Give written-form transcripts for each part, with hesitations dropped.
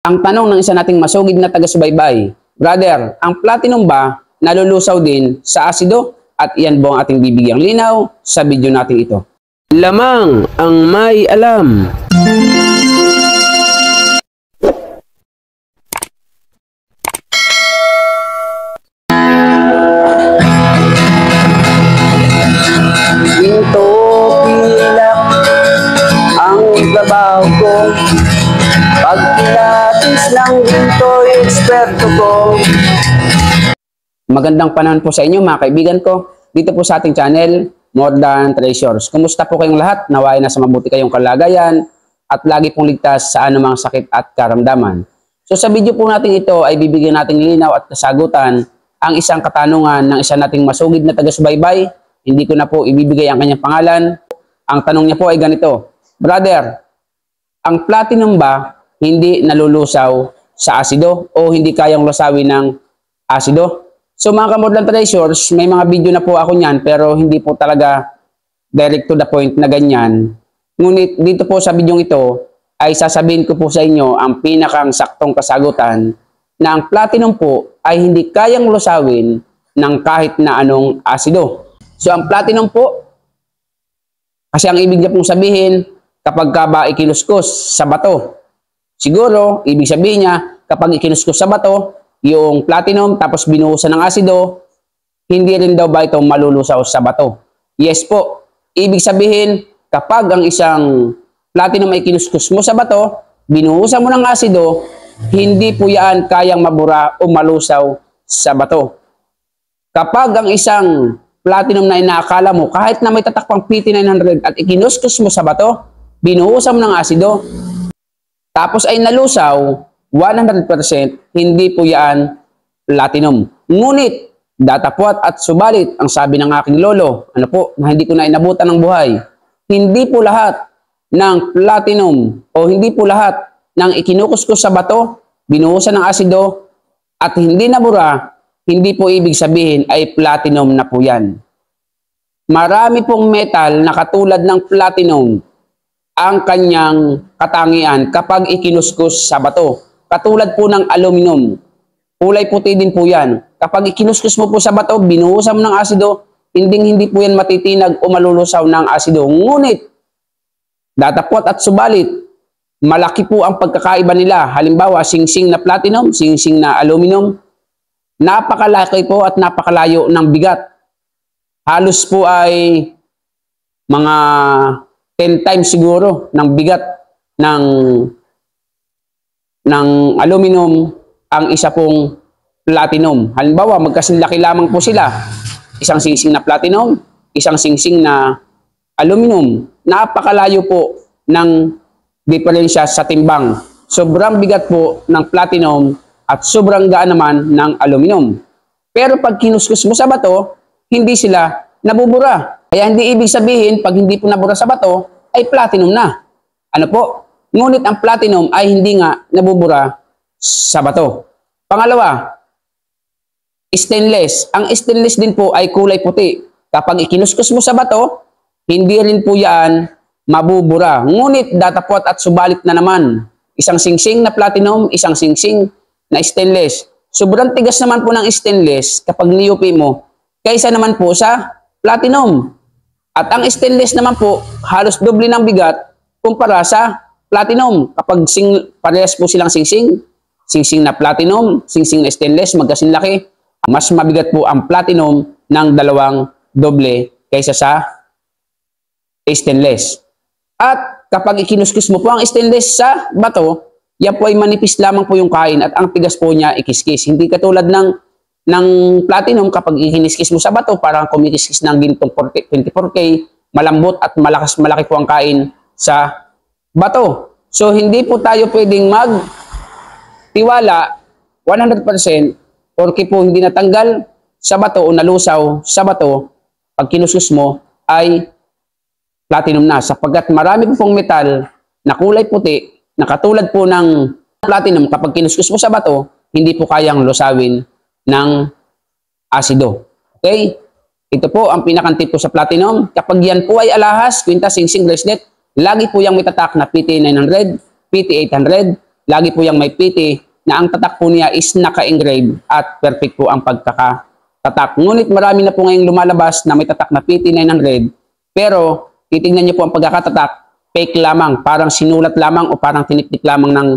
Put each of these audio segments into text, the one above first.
Ang tanong ng isa nating masugid na taga-subaybay, brother, ang platinum ba nalulusaw din sa asido? At iyan po ang ating bibigyang linaw sa video natin ito. Lamang ang may alam. Ginto pilak ang trabaho ko. Pag pilates ng ginto, eksperto ko. Magandang panahon po sa inyo mga kaibigan ko. Dito po sa ating channel, More Than Treasures. Kumusta po kayong lahat? Naway nasa mabuti kayong kalagayan at lagi pong ligtas sa anumang sakit at karamdaman. So sa video po natin ito ay bibigyan natin linaw at kasagutan ang isang katanungan ng isa nating masugid na taga-subaybay. Hindi ko na po ibibigay ang kanyang pangalan. Ang tanong niya po ay ganito, brother, ang platinum ba hindi nalulusaw sa asido o hindi kayang lusawin ng asido? So mga ka-Modern Treasures, may mga video na po ako niyan pero hindi po talaga direct to the point na ganyan. Ngunit dito po sa video ito ay sasabihin ko po sa inyo ang pinakang saktong kasagutan na ang platinum po ay hindi kayang lusawin ng kahit na anong asido. So ang platinum po, kasi ang ibig niya pong sabihin kapag ka ba ikinuskus sa bato, siguro ibig sabihin niya kapag ikinuskus sa bato, yung platinum tapos binuhusan ng asido, hindi rin daw ba ito malulusaw sa bato? Yes po. Ibig sabihin, kapag ang isang platinum ay kinuskus mo sa bato, binuhusan mo ng asido, hindi po yan kayang mabura o malusaw sa bato. Kapag ang isang platinum na inaakala mo, kahit na may tatakpang PT900 at ikinuskus mo sa bato, binuhusan mo ng asido, tapos ay nalusaw, 100% hindi po yan platinum. Ngunit, datapwat at subalit, ang sabi ng aking lolo, ano po, na hindi ko na inabutan ng buhay, hindi po lahat ng platinum o hindi po lahat ng ikinukuskus sa bato, binuhusan ng asido, at hindi nabura, hindi po ibig sabihin ay platinum na po yan. Marami pong metal na katulad ng platinum ang kanyang katangian kapag ikinuskus sa bato. Katulad po ng aluminum. Kulay puti din po yan. Kapag ikinuskus mo po sa bato, binuhusan mo ng asido, hindi po yan matitinag o malulusaw ng asido. Ngunit, datapwat at subalit, malaki po ang pagkakaiba nila. Halimbawa, singsing na platinum, singsing na aluminum, napakalaki po at napakalayo ng bigat. Halos po ay mga 10 times siguro ng bigat ng aluminum ang isa pong platinum. Halimbawa, magkasinlaki lamang po sila. Isang singsing na platinum, isang singsing na aluminum. Napakalayo po ng diferensya sa timbang. Sobrang bigat po ng platinum at sobrang gaan naman ng aluminum. Pero pag kinuskus mo sa bato, hindi sila nabubura. Kaya hindi ibig sabihin, pag hindi po nabura sa bato, ay platinum na. Ano po? Ngunit ang platinum ay hindi nga nabubura sa bato. Pangalawa, stainless. Ang stainless din po ay kulay puti. Kapag ikinuskus mo sa bato, hindi rin po yan mabubura. Ngunit datapwat at subalit na naman. Isang singsing na platinum, isang singsing na stainless. Sobrang tigas naman po ng stainless kapag niyupi mo, kaysa naman po sa platinum. At ang stainless naman po, halos doble ng bigat kumpara sa platinum. Kapag parehas po silang singsing, singsing na platinum, singsing na stainless, magkasinlaki, mas mabigat po ang platinum ng dalawang doble kaysa sa stainless. At kapag ikinuskus mo po ang stainless sa bato, yan po ay manipis lamang po yung kain at ang tigas po niya ikiskis. Hindi katulad ng platinum, kapag ikiniskis mo sa bato, parang kumikiskis ng gintong 24K, malambot at malaki po ang kain sa bato. So, hindi po tayo pwedeng magtiwala 100% porque po hindi natanggal sa bato o nalusaw sa bato, pag kinuskus mo ay platinum na. Sapagkat marami pong metal na kulay puti na katulad po ng platinum, kapag kinuskus mo sa bato, hindi po kayang lusawin ng asido. Okay? Ito po ang pinakantip po sa platinum. Kapag yan po ay alahas, kwintas, singsing, bracelet, lagi po yung may tatak na PT900, PT800, lagi po yung may PT na ang tatak po niya is naka-engrave at perfect po ang pagkakatatak. Ngunit marami na po ngayong lumalabas na may tatak na PT 900, pero titingnan niyo po ang pagkakatatak, fake lamang, parang sinulat lamang o parang tiniktik lamang ng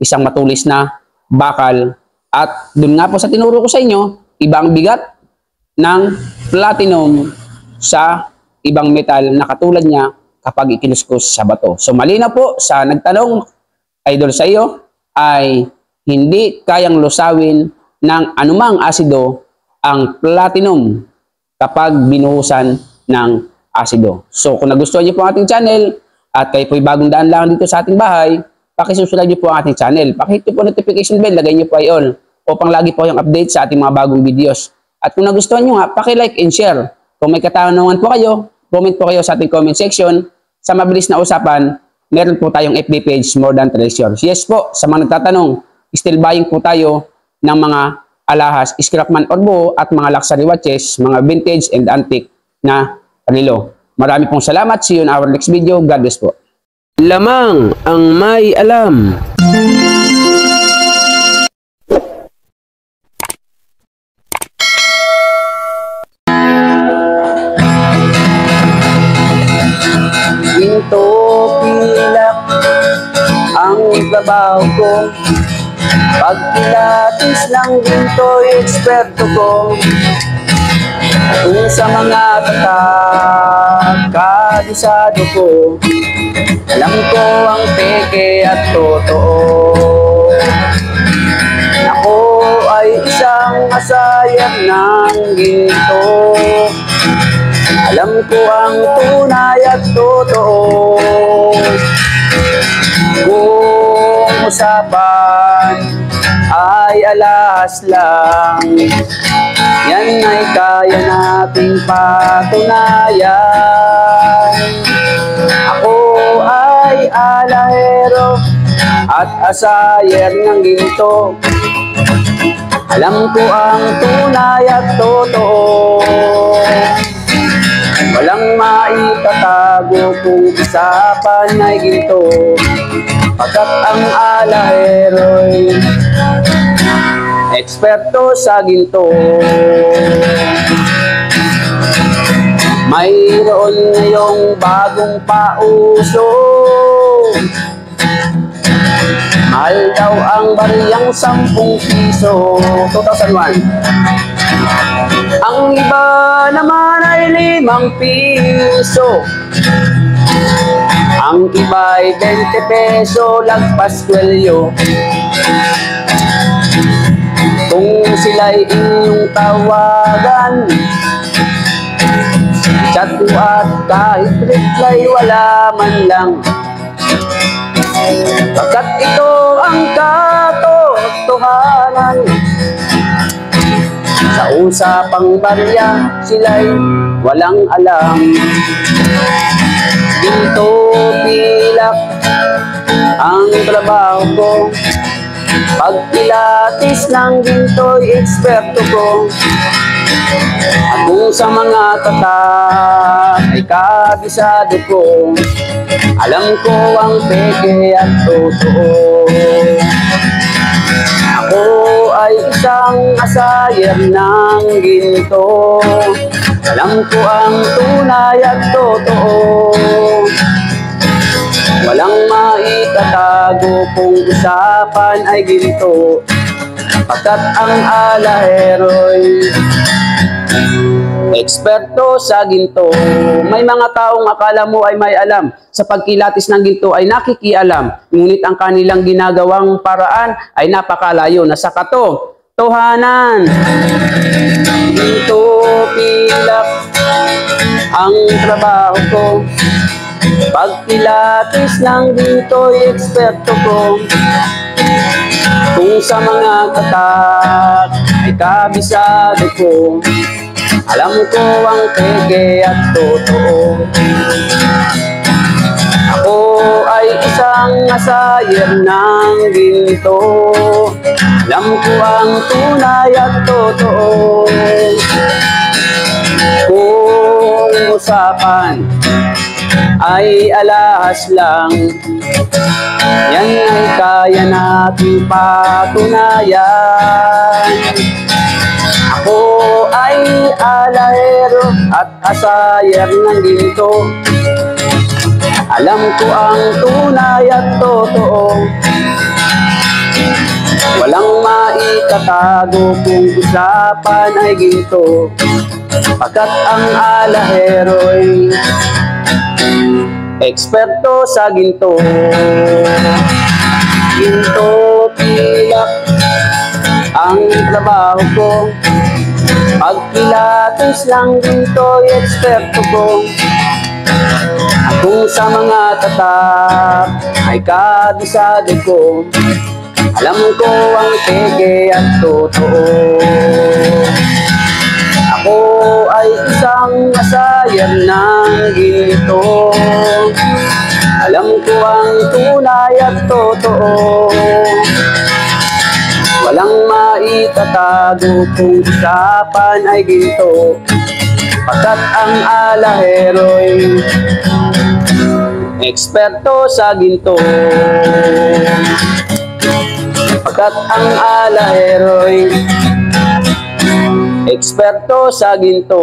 isang matulis na bakal. At dun nga po sa tinuro ko sa inyo, ibang bigat ng platinum sa ibang metal na katulad niya kapag ikinuskus sa bato. So malinaw po sa nagtanong, idol, sa iyo ay hindi kayang lusawin ng anumang asido ang platinum kapag binuhusan ng asido. So kung nagustuhan niyo po ang ating channel at kayo po'y bagong daan lang dito sa ating bahay, pakisusunod niyo po ang ating channel. Pakihit niyo po notification bell, lagay niyo po ay all upang lagi po yung update sa ating mga bagong videos. At kung nagustuhan niyo nga, paki-like and share. Kung may katanungan po kayo, comment po kayo sa ating comment section. Sa mabilis na usapan, meron po tayong FB page, More Than Treasures. Yes po, sa mga nagtatanong, still buying po tayo ng mga alahas, scrapman or buo at mga luxury watches, mga vintage and antique na relo. Marami pong salamat. See you in our next video. God bless po. Lamang ang may alam. Ginto pilak ang trabaho ko, pagpilatis ng ginto eksperto ko. Kung sa mga kabisado ko, alam ko ang peke at totoo. Ako ay isang asayat ng ginto, alam ko ang tunay at totoo. Kung usapan ay alas lang, yan ay kaya nating patunayan. Ako ay alahero at asayer ng ginto, alam ko ang tunay at totoo. Walang maitatago kung usapan ay ginto, pagkat ang alahero'y eksperto sa ginto. Mayroon ngayong bagong pauso, mahal daw ang bariyang 10 piso, 2001. Ang iba naman ay 5 piso, ang iba ay 20 peso, lagpas kwelyo. Kung sila'y inyong tawagan, chat ko at kahit reply wala man lang, pagkat ito ang katotohanan. Sa usapang barya, sila'y walang alam. Ginto pilak ang trabaho ko, pagpilatis ng ginto'y eksperto ko. At kung sa mga tatak ay kabisado ko, alam ko ang peke at totoo. Ako ay isang asayer ng ginto, alam ko ang tunay at totoo. Walang maitatago kung usapan ay ginto, pagkat ang alahero'y eksperto sa ginto. May mga taong akala mo ay may alam, sa pagkilatis ng ginto ay nakikialam, ngunit ang kanilang ginagawang paraan ay napakalayo na sa katotohanan. Ginto pilak ang trabaho ko, pagpilatis ng ginto'y eksperto ko. Kung sa mga katak ay kabisado ko, alam ko ang peke at totoo. Ako ay isang asayer ng ginto, alam ko ang tunay at totoo. Kung usapan ay alahas lang. Yan ay kaya nating patunayan. Ako ay alahero at asayer ng ginto. Alam ko ang tunay at totoo. Walang maitatago kung usapan ay ginto. Pagkat ang alahero'y eksperto sa ginto. Ginto pilak ang trabaho ko. Pagpilatos lang ginto'y eksperto ko. Kung sa mga tatak ay kabisado ko, alam ko ang peke at totoo. Ako ay isang asayer ng ginto. Alam ko ang tunay at totoo. Walang maitatago kung usapan ay ginto. Pagkat ang alahero'y eksperto sa ginto. Pagkat ang alahero'y eksperto sa ginto.